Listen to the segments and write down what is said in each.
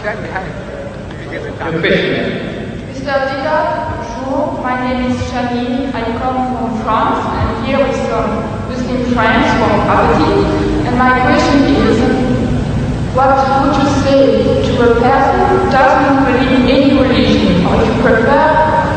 Your question. Mr. Dieter, bonjour. My name is Shani. I come from France, and here with some Muslim friends from poverty. And my question is, what would you say to a person who doesn't believe in any religion? Or if you prefer,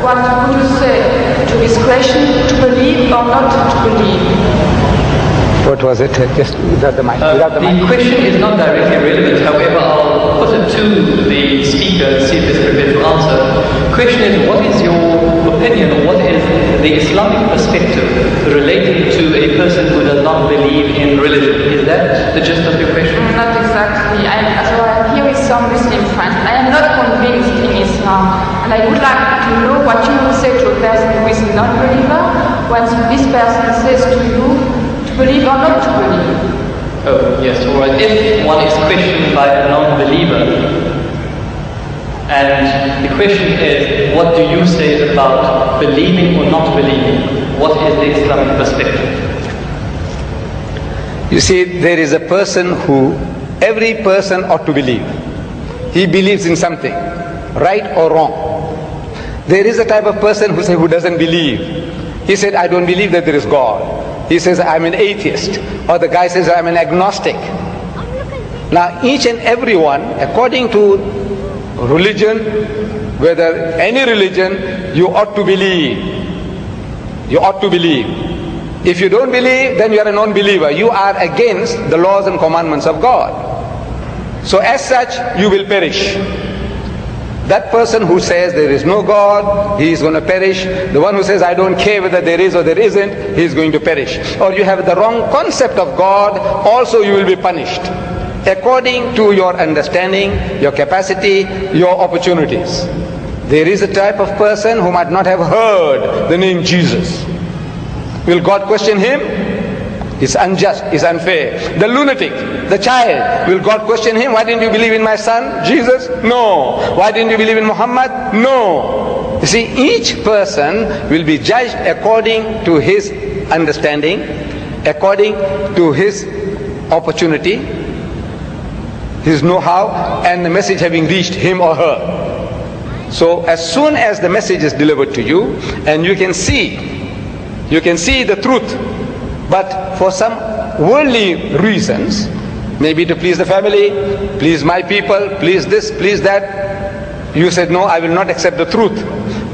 what would you say to this question, to believe or not to believe? What was it? Just without the mic. The question is not directly relevant. However, I'll put it to the speaker and see if he's prepared to answer. The question is, what is your opinion, or what is the Islamic perspective relating to a person who does not believe in religion? Is that the gist of your question? Not exactly. I'm here with some Muslim friends. I am not convinced in Islam, and I would like to know what you would say to a person who is a non-believer when this person says to you, believe or not to believe? Oh, yes, all right. If one is questioned by a non-believer, and the question is, what do you say about believing or not believing? What is the Islamic perspective? You see, there is a person who, every person ought to believe. He believes in something, right or wrong. There is a type of person who doesn't believe. He said, I don't believe that there is God. He says, I'm an atheist. Or the guy says, I'm an agnostic. Now, each and every one, according to religion, whether any religion, you ought to believe. You ought to believe. If you don't believe, then you are a non-believer. You are against the laws and commandments of God. So as such, you will perish. That person who says there is no God, he is going to perish. The one who says I don't care whether there is or there isn't, he is going to perish. Or you have the wrong concept of God, also you will be punished. According to your understanding, your capacity, your opportunities. There is a type of person who might not have heard the name Jesus. Will God question him? It's unjust, it's unfair. The lunatic, the child, will God question him? Why didn't you believe in my son, Jesus? No. Why didn't you believe in Muhammad? No. You see, each person will be judged according to his understanding, according to his opportunity, his know-how, and the message having reached him or her. So as soon as the message is delivered to you, and you can see the truth, but for some worldly reasons, maybe to please the family, please my people, please this, please that, you said, no, I will not accept the truth.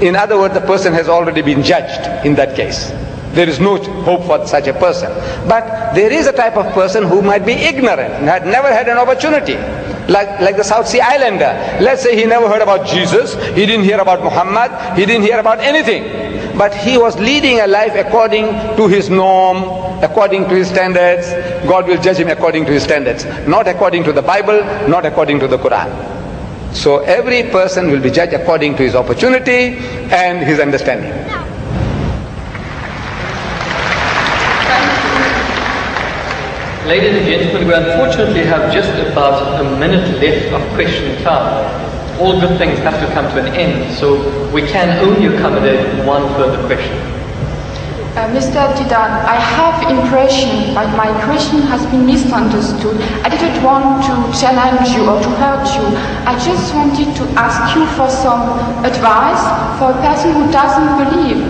In other words, the person has already been judged in that case. There is no hope for such a person. But there is a type of person who might be ignorant and had never had an opportunity. Like the South Sea Islander. Let's say he never heard about Jesus, he didn't hear about Muhammad, he didn't hear about anything. But he was leading a life according to his norm, according to his standards. God will judge him according to his standards, not according to the Bible, not according to the Quran. So every person will be judged according to his opportunity and his understanding. Ladies and gentlemen, we unfortunately have just about a minute left of question time. All good things have to come to an end, so we can only accommodate one further question. Mr. Diedat, I have impression that my question has been misunderstood. I didn't want to challenge you or to hurt you. I just wanted to ask you for some advice for a person who doesn't believe.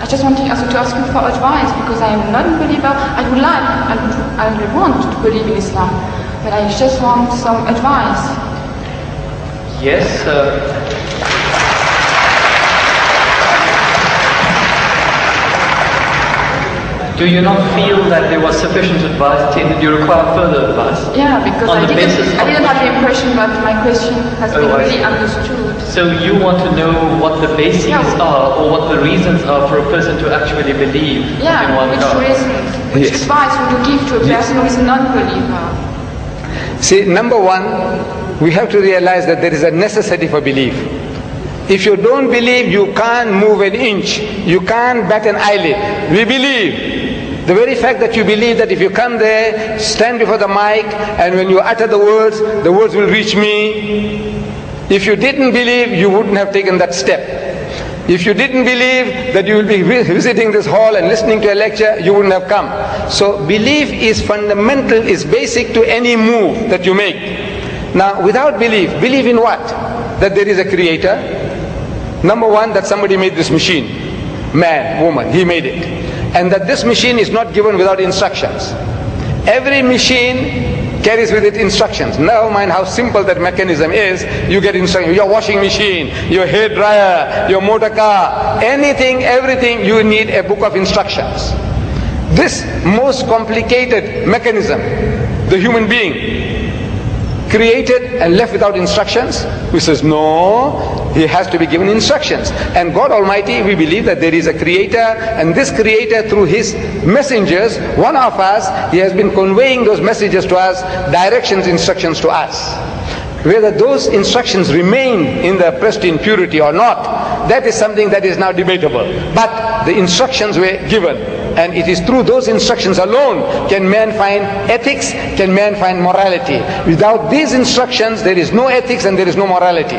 I just wanted also to ask you for advice because I am a non-believer. I would want to believe in Islam, but I just want some advice. Yes, do you not feel that there was sufficient advice taken? Do you require further advice? Yeah, because I didn't have the impression that my question has been really understood. So you want to know what the bases are, or what the reasons are for a person to actually believe in one God? Reasons? Which advice would you give to a person who is a non-believer? See, number one, we have to realize that there is a necessity for belief. If you don't believe, you can't move an inch. You can't bat an eyelid. We believe. The very fact that you believe that if you come there, stand before the mic, and when you utter the words will reach me. If you didn't believe, you wouldn't have taken that step. If you didn't believe that you will be visiting this hall and listening to a lecture, you wouldn't have come. So belief is fundamental, is basic to any move that you make. Now, without belief, believe in what? That there is a creator. Number one, that somebody made this machine. Man, woman, he made it. And that this machine is not given without instructions. Every machine carries with it instructions. Never mind how simple that mechanism is, you get instructions. Your washing machine, your hair dryer, your motor car, anything, everything, you need a book of instructions. This most complicated mechanism, the human being, created and left without instructions, who says no, he has to be given instructions. And God Almighty, we believe that there is a creator, and this creator through his messengers, one of us, he has been conveying those messages to us, directions, instructions to us. Whether those instructions remain in the pristine purity or not, that is something that is now debatable. But the instructions were given, and it is through those instructions alone can man find ethics, can man find morality. Without these instructions, there is no ethics and there is no morality.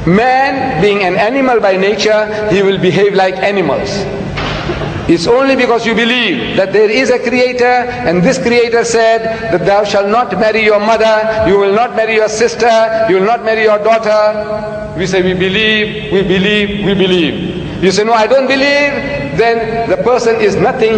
Man, being an animal by nature, he will behave like animals. It's only because you believe that there is a creator, and this creator said that thou shalt not marry your mother, you will not marry your sister, you will not marry your daughter. We say we believe, we believe, we believe. You say no, I don't believe, then the person is nothing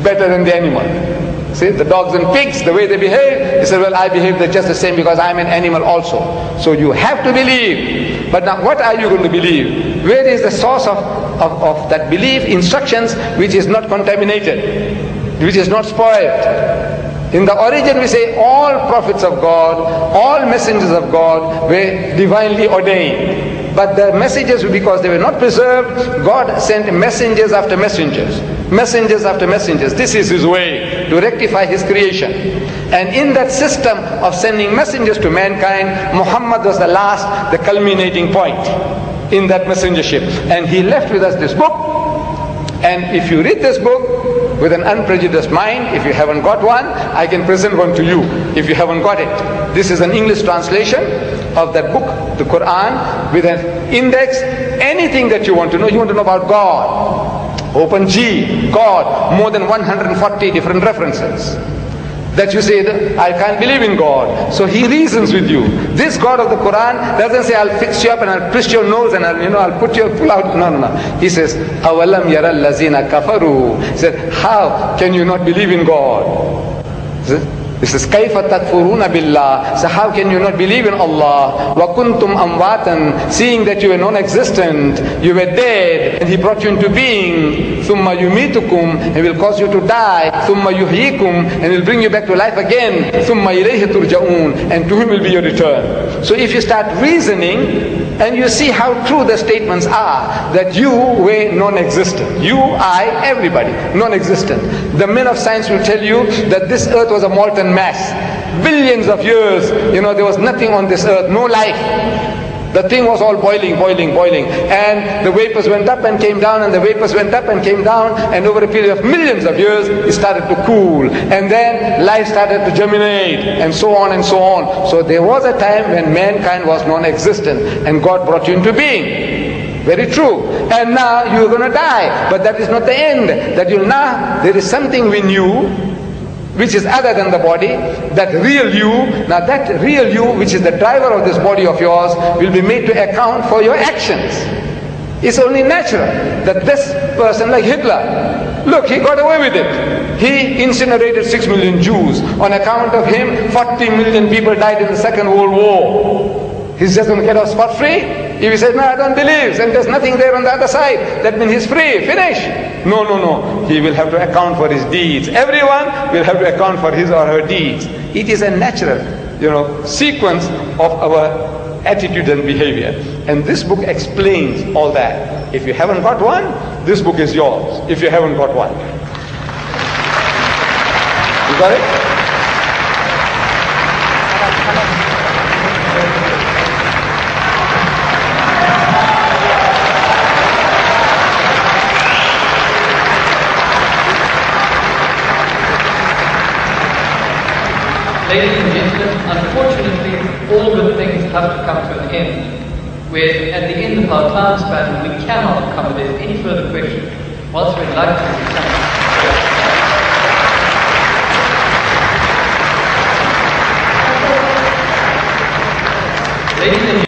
better than the animal. See, the dogs and pigs, the way they behave, he said, well, I behave just the same because I'm an animal also. So you have to believe. But now what are you going to believe? Where is the source of that belief? Instructions which is not contaminated, which is not spoiled. In the origin we say all prophets of God, all messengers of God were divinely ordained. But the messages, because they were not preserved, God sent messengers after messengers. Messengers after messengers. This is his way to rectify his creation. And in that system of sending messengers to mankind, Muhammad was the last, the culminating point in that messengership. And he left with us this book. And if you read this book with an unprejudiced mind, if you haven't got one, I can present one to you if you haven't got it. This is an English translation of that book, the Quran, with an index. Anything that you want to know about God. Open G, God, more than 140 different references. That you say, I can't believe in God. So he reasons with you. This God of the Quran doesn't say, I'll fix you up and I'll twist your nose and I'll put your pull out. No. He says, Awalam yara allazina kafaru. He said, how can you not believe in God? This is Kaifa takfuruna billah. So how can you not believe in Allah? Wa kuntum amwatan, seeing that you were non-existent, you were dead, and He brought you into being. Thumma yumitukum, and will cause you to die. Thumma yuhyikum, and will bring you back to life again. Thumma ilayhi turja'un, and to Him will be your return. So if you start reasoning, and you see how true the statements are, that you were non-existent. You, I, everybody, non-existent. The men of science will tell you that this earth was a molten mass. Billions of years, there was nothing on this earth, no life. The thing was all boiling. And the vapors went up and came down, and the vapors went up and came down, and over a period of millions of years, it started to cool. And then life started to germinate, and so on and so on. So there was a time when mankind was non-existent, and God brought you into being. Very true. And now you're going to die. But that is not the end. That there is something in you which is other than the body, that real you. Now that real you, which is the driver of this body of yours, will be made to account for your actions. It's only natural that this person, like Hitler, look, he got away with it. He incinerated 6 million Jews. On account of him, 40 million people died in the Second World War. He's just going to get off scot-free? If he says, no, I don't believe, and there's nothing there on the other side, that means he's free, finish. No. He will have to account for his deeds. Everyone will have to account for his or her deeds. It is a natural, sequence of our attitude and behavior. And this book explains all that. If you haven't got one, this book is yours. If you haven't got one. You got it? Ladies and gentlemen, unfortunately, all good things have to come to an end. We're at the end of our time span, and we cannot accommodate any further questions. Whilst we'd like to Ladies and